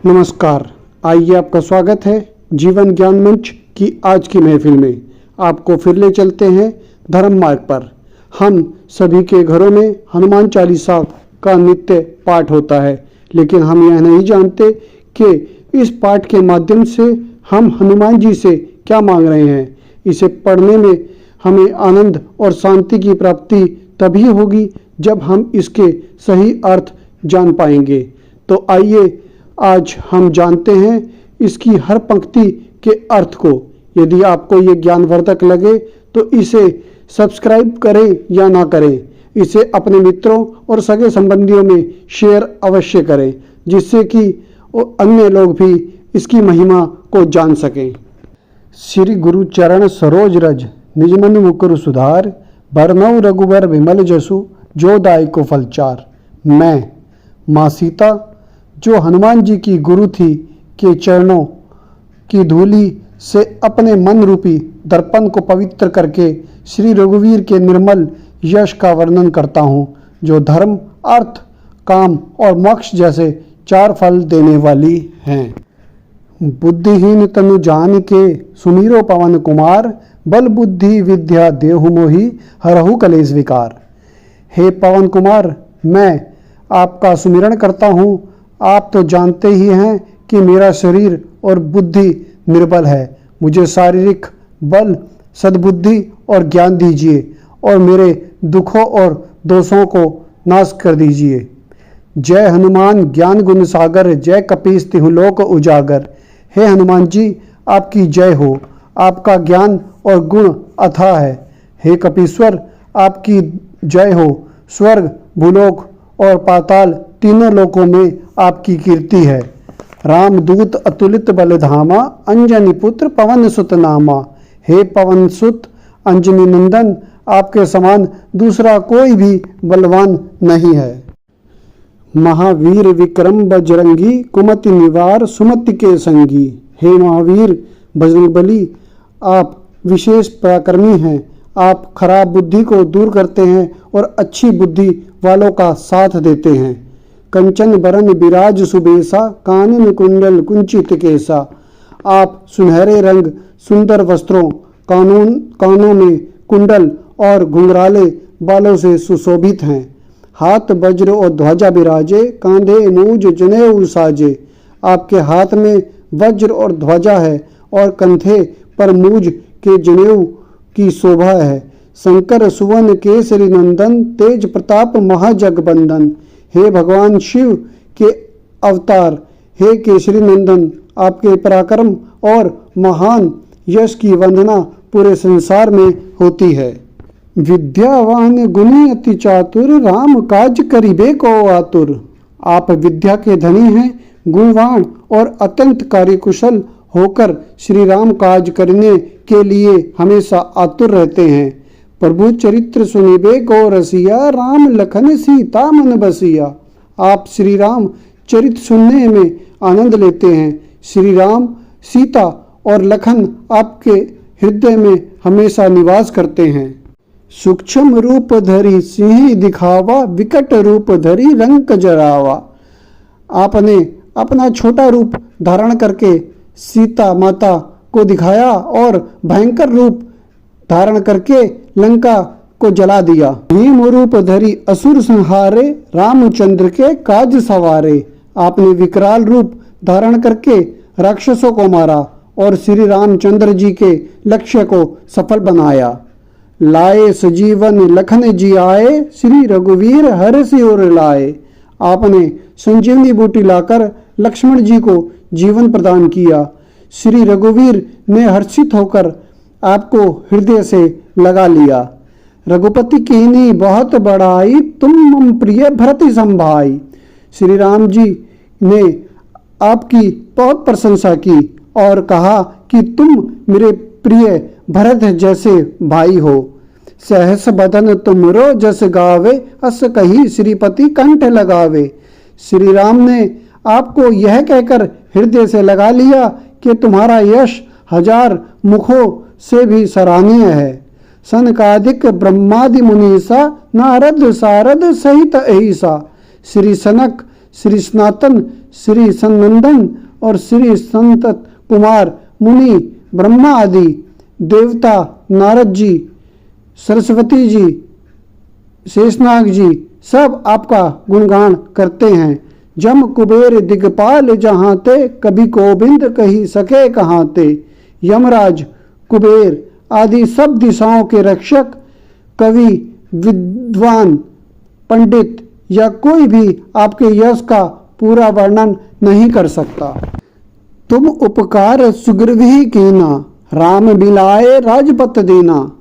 नमस्कार। आइए आपका स्वागत है जीवन ज्ञान मंच की आज की महफिल में। आपको फिर ले चलते हैं धर्म मार्ग पर। हम सभी के घरों में हनुमान चालीसा का नित्य पाठ होता है, लेकिन हम यह नहीं जानते कि इस पाठ के माध्यम से हम हनुमान जी से क्या मांग रहे हैं। इसे पढ़ने में हमें आनंद और शांति की प्राप्ति तभी होगी जब हम इसके सही अर्थ जान पाएंगे। तो आइए आज हम जानते हैं इसकी हर पंक्ति के अर्थ को। यदि आपको ये ज्ञानवर्धक लगे तो इसे सब्सक्राइब करें या ना करें, इसे अपने मित्रों और सगे संबंधियों में शेयर अवश्य करें, जिससे कि अन्य लोग भी इसकी महिमा को जान सकें। श्री गुरु चरण सरोज रज निज मन मुकुर सुधार, बरनऊ रघुबर विमल जसु जो दाय को फलचार। मैं माँ सीता, जो हनुमान जी की गुरु थी, के चरणों की धूलि से अपने मन रूपी दर्पण को पवित्र करके श्री रघुवीर के निर्मल यश का वर्णन करता हूँ, जो धर्म, अर्थ, काम और मोक्ष जैसे 4 फल देने वाली हैं। बुद्धिहीन तनु जान के सुमीरो पवन कुमार, बल बुद्धि विद्या देहु मोहि हरहु कलेश विकार। हे पवन कुमार, मैं आपका सुमिरन करता हूँ। आप तो जानते ही हैं कि मेरा शरीर और बुद्धि निर्बल है। मुझे शारीरिक बल, सद्बुद्धि और ज्ञान दीजिए और मेरे दुखों और दोषों को नाश कर दीजिए। जय हनुमान ज्ञान गुण सागर, जय कपीस तिहु लोक उजागर। हे हनुमान जी, आपकी जय हो। आपका ज्ञान और गुण अथाह है। हे कपीश्वर, आपकी जय हो। स्वर्ग, भूलोक और पाताल तीनों लोकों में आपकी कीर्ति है। रामदूत अतुलित बलधामा, अंजनी पुत्र पवन सुत नामा। हे पवन सुत अंजनी नंदन, आपके समान दूसरा कोई भी बलवान नहीं है। महावीर विक्रम बजरंगी, कुमति निवार सुमति के संगी। हे महावीर बजरंगबली, आप विशेष पराक्रमी हैं। आप खराब बुद्धि को दूर करते हैं और अच्छी बुद्धि वालों का साथ देते हैं। कंचन बरन बिराज सुबेसा, कानन कुंडल कुंचित केसा। आप सुनहरे रंग सुंदर वस्त्रों, कानों में कुंडल और घुंघराले बालों से सुशोभित हैं। हाथ वज्र और ध्वजा बिराजे, कांधे मूज जनेऊ साजे। आपके हाथ में वज्र और ध्वजा है और कंधे पर मूज के जनेऊ की शोभा है। शंकर सुवन केसरी नंदन, तेज प्रताप महाजगबंदन। हे भगवान शिव के अवतार, हे केसरी नंदन, आपके पराक्रम और महान यश की वंदना पूरे संसार में होती है। विद्यावान गुणी अति चातुर, राम काज करिबे को आतुर। आप विद्या के धनी हैं, गुणवान और अत्यंत कार्यकुशल होकर श्री राम काज करने के लिए हमेशा आतुर रहते हैं। प्रभु चरित्र सुनिबे को रसिया, राम लखन सीता मन बसिया। आप श्री राम चरित्र सुनने में आनंद लेते हैं। श्री राम, सीता और लखन आपके हृदय में हमेशा निवास करते हैं। सूक्ष्म रूप धरि सिंह दिखावा, विकट रूप धरि रंक जरावा। आपने अपना छोटा रूप धारण करके सीता माता को दिखाया और भयंकर रूप धारण करके लंका को जला दिया। भीम रूप धरि असुर संहारे, रामचंद्र के काज सवारे। आपने विकराल रूप धारण करके राक्षसों को मारा और श्री रामचंद्र जी के लक्ष्य को सफल बनाया। लाए सजीवन लखन जी आए, श्री रघुवीर हर्षि उर लाए। आपने संजीवनी बूटी लाकर लक्ष्मण जी को जीवन प्रदान किया। श्री रघुवीर ने हर्षित होकर आपको हृदय से लगा लिया। रघुपति कीनी बहुत बड़ाई, तुम मम प्रिय भरत संभाई। श्री राम जी ने आपकी बहुत प्रशंसा की और कहा कि तुम मेरे प्रिय भरत जैसे भाई हो। सहस बदन तुमरो जस गावे, अस कही श्रीपति कंठ लगावे। श्री राम ने आपको यह कहकर हृदय से लगा लिया कि तुम्हारा यश 1000 मुखों से भी सराहनीय है। सनकादिक ब्रह्मादि मुनीसा, नारद सारद सहित ऐसा। श्री सनक श्री सनातन, श्री सनंदन और श्री संत कुमार मुनि, ब्रह्मा आदि देवता, नारद जी, सरस्वती जी, शेषनाग जी सब आपका गुणगान करते हैं। जम कुबेर दिगपाल जहाँ ते, कभी गोविंद कही सके कहाँ ते। यमराज, कुबेर आदि सब दिशाओं के रक्षक, कवि, विद्वान, पंडित या कोई भी आपके यश का पूरा वर्णन नहीं कर सकता। तुम उपकार सुग्रीव कीना, राम मिलाए राजपत देना।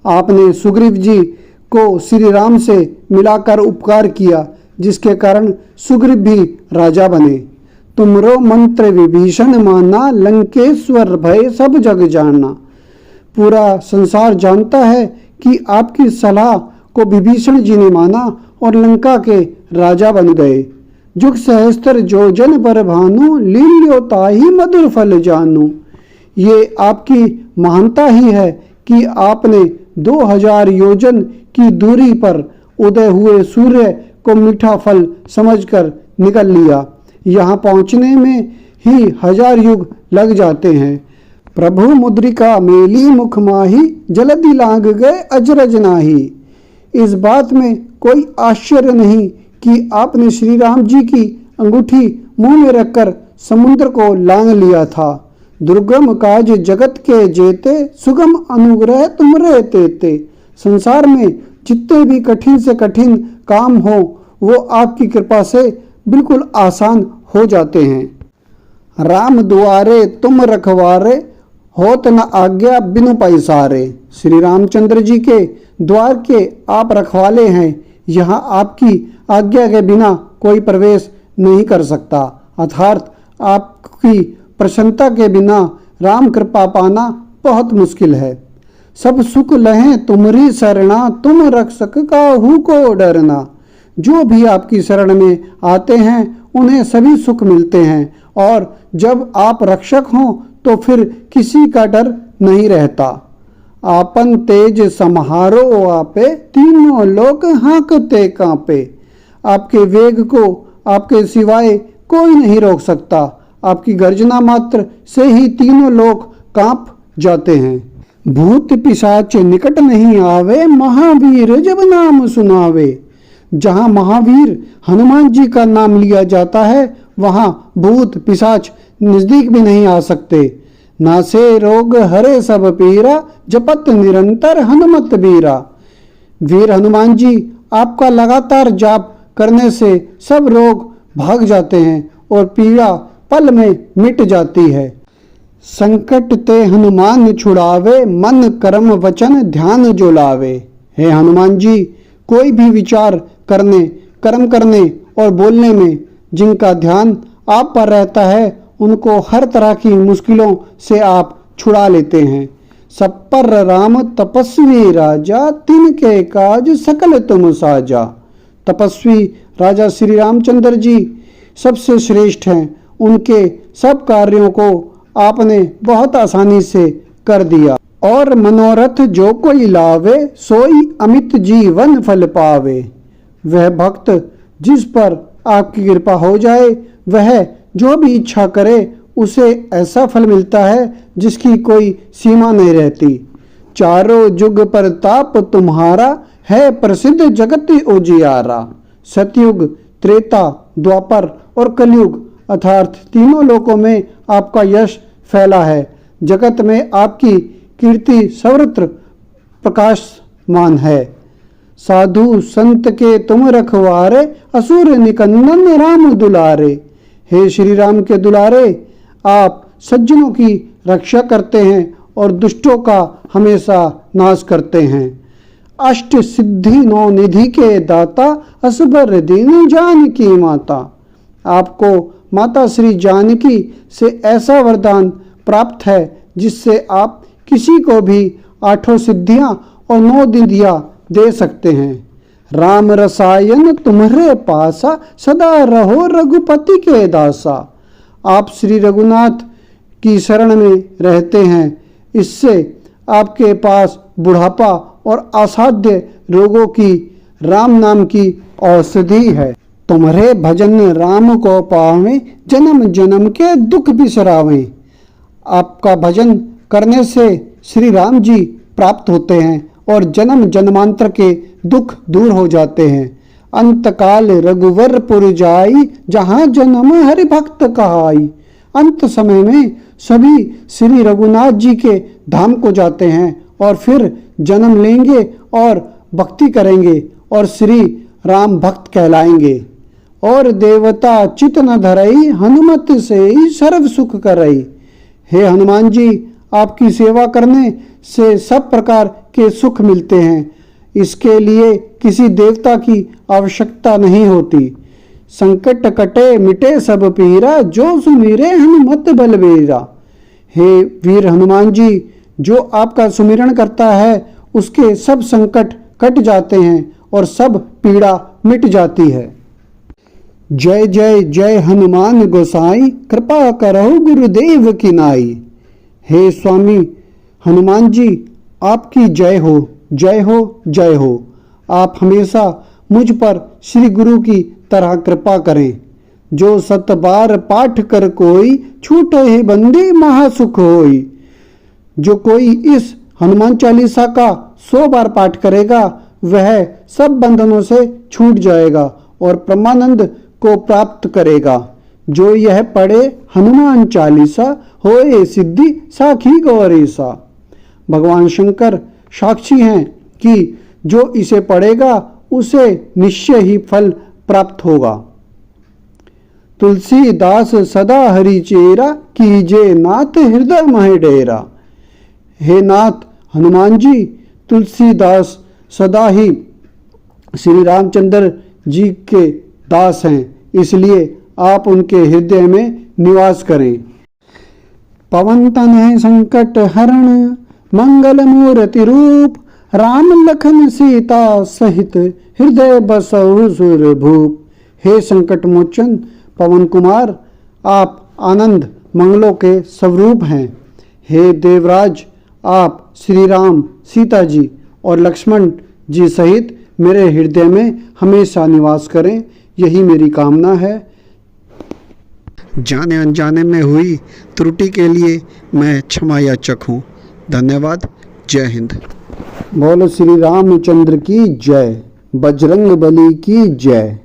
आपने सुग्रीव जी को श्री राम से मिलाकर उपकार किया, जिसके कारण सुग्रीव भी राजा बने। तुमरो मंत्र विभीषण माना, लंकेश्वर भय सब जग जाना। पूरा संसार जानता है कि आपकी सलाह को विभीषण जी ने माना और लंका के राजा बन गए। जुग सहस्त्र जो जन पर भानु, लील्यो ताहि मधुर फल जानू। ये आपकी महानता ही है कि आपने 2000 योजन की दूरी पर उदय हुए सूर्य को मीठा फल समझकर निकल लिया। यहाँ पहुँचने में ही 1000 युग लग जाते हैं। प्रभु मुद्रिका मेली मुख माही, जल्दी लांग गए अजरज नाही। इस बात में कोई आश्चर्य नहीं कि आपने श्री राम जी की अंगूठी मुंह में रखकर समुद्र को लांग लिया था। दुर्गम काज जगत के जेते, सुगम अनुग्रह तुमरे तेते। संसार में जितने भी कठिन से कठिन काम हो वो आपकी कृपा से बिल्कुल आसान हो जाते हैं। राम दुआरे तुम रखवारे, होत न आज्ञा बिनु पैसारे। श्री रामचंद्र जी के द्वार के आप रखवाले हैं। यहाँ आपकी आज्ञा के बिना कोई प्रवेश नहीं कर सकता। अर्थात आपकी प्रसन्नता के बिना राम कृपा पाना बहुत मुश्किल है। सब सुख लहें तुम्हारी शरणा, तुम रक्षक काहू को डरना। जो भी आपकी शरण में आते हैं उन्हें सभी सुख मिलते हैं, और जब आप रक्षक हों तो फिर किसी का डर नहीं रहता। आपन तेज समारो आपे, तीनों लोग हाँकते कांपे। आपके वेग को आपके सिवाय कोई नहीं रोक सकता। आपकी गर्जना मात्र से ही तीनों लोग कांप जाते हैं। भूत पिशाच निकट नहीं आवे, महावीर जब नाम सुनावे। जहाँ महावीर हनुमान जी का नाम लिया जाता है वहाँ भूत पिशाच नजदीक भी नहीं आ सकते। नासे रोग हरे सब पीरा, जपत निरंतर हनुमत बीरा। वीर हनुमान जी आपका लगातार जाप करने से सब रोग भाग जाते हैं और पीड़ा पल में मिट जाती है। संकट ते हनुमान छुड़ावे, मन कर्म वचन ध्यान जो लावे। हे हनुमान जी, कोई भी विचार करने, कर्म करने और बोलने में जिनका ध्यान आप पर रहता है उनको हर तरह की मुश्किलों से आप छुड़ा लेते हैं। सब पर राम तपस्वी राजा, तिनके काज सकल तुम साजा। तपस्वी राजा श्री रामचंद्र जी सबसे श्रेष्ठ हैं। उनके सब कार्यों को आपने बहुत आसानी से कर दिया। और मनोरथ जो कोई लावे, सोई अमित जीवन फल पावे। वह भक्त जिस पर आपकी कृपा हो जाए वह जो भी इच्छा करे उसे ऐसा फल मिलता है जिसकी कोई सीमा नहीं रहती। चारों जुग प्रताप तुम्हारा, है प्रसिद्ध जगत उजियारा। सतयुग, त्रेता, द्वापर और कलयुग अर्थात तीनों लोकों में आपका यश फैला है। जगत में आपकी कीर्ति सर्वत्र प्रकाशमान है। साधु संत के तुम रखवारे, असुर निकंदन राम दुलारे। हे श्री राम के दुलारे, आप सज्जनों की रक्षा करते हैं और दुष्टों का हमेशा नाश करते हैं। अष्ट सिद्धि नौ निधि के दाता, असबर दीन जानकी माता। आपको माता श्री जानकी से ऐसा वरदान प्राप्त है जिससे आप किसी को भी 8 सिद्धियां और 9 निधियां दे सकते हैं। राम रसायन तुम्हारे पासा, सदा रहो रघुपति के दासा। आप श्री रघुनाथ की शरण में रहते हैं। इससे आपके पास बुढ़ापा और असाध्य रोगों की राम नाम की औषधि है। तुम्हारे भजन राम को पावे, जन्म जन्म के दुख बिसरावे। आपका भजन करने से श्री राम जी प्राप्त होते हैं और जन्म जन्मांतर के दुख दूर हो जाते हैं। अंतकाल रघुवरपुर जाई, जहाँ जन्म हरि भक्त कहाई। अंत समय में सभी श्री रघुनाथ जी के धाम को जाते हैं और फिर जन्म लेंगे और भक्ति करेंगे और श्री राम भक्त कहलाएंगे। और देवता चित न धरई, हनुमत से ही सर्व सुख करई। हे हनुमान जी, आपकी सेवा करने से सब प्रकार के सुख मिलते हैं। इसके लिए किसी देवता की आवश्यकता नहीं होती। संकट कटे मिटे सब पीरा, जो सुमिरे हनुमत बलबीरा। हे वीर हनुमान जी, जो आपका सुमिरन करता है उसके सब संकट कट जाते हैं और सब पीड़ा मिट जाती है। जय जय जय हनुमान गोसाई, कृपा करहु गुरुदेव की नाई। हे स्वामी हनुमान जी, आपकी जय हो, जय हो, जय हो। आप हमेशा मुझ पर श्री गुरु की तरह कृपा करें। जो 7 बार पाठ कर कोई, छूटे ही बंदी महासुख होई। जो कोई इस हनुमान चालीसा का 100 बार पाठ करेगा वह सब बंधनों से छूट जाएगा और परमानंद को प्राप्त करेगा। जो यह पढ़े हनुमान चालीसा, होए सिद्धि साखी गौरीसा। भगवान शंकर साक्षी हैं कि जो इसे पढ़ेगा उसे निश्चय ही फल प्राप्त होगा। तुलसीदास सदा हरि चेरा, कीजे नाथ हृदय मह डेरा। हे नाथ हनुमान जी, तुलसीदास सदा ही श्री रामचंद्र जी के दास हैं, इसलिए आप उनके हृदय में निवास करें। पवन तनय संकट हरण, मंगल मूर्ति रूप। राम लखन सीता सहित, हृदय बसहु सुरभूप। हे संकट मोचन पवन कुमार, आप आनंद मंगलों के स्वरूप हैं। हे देवराज, आप श्री राम, सीता जी और लक्ष्मण जी सहित मेरे हृदय में हमेशा निवास करें, यही मेरी कामना है। जाने अनजाने में हुई त्रुटि के लिए मैं क्षमा याचक हूँ। धन्यवाद। जय हिंद। बोलो श्री रामचंद्र की जय, बजरंग बली की जय।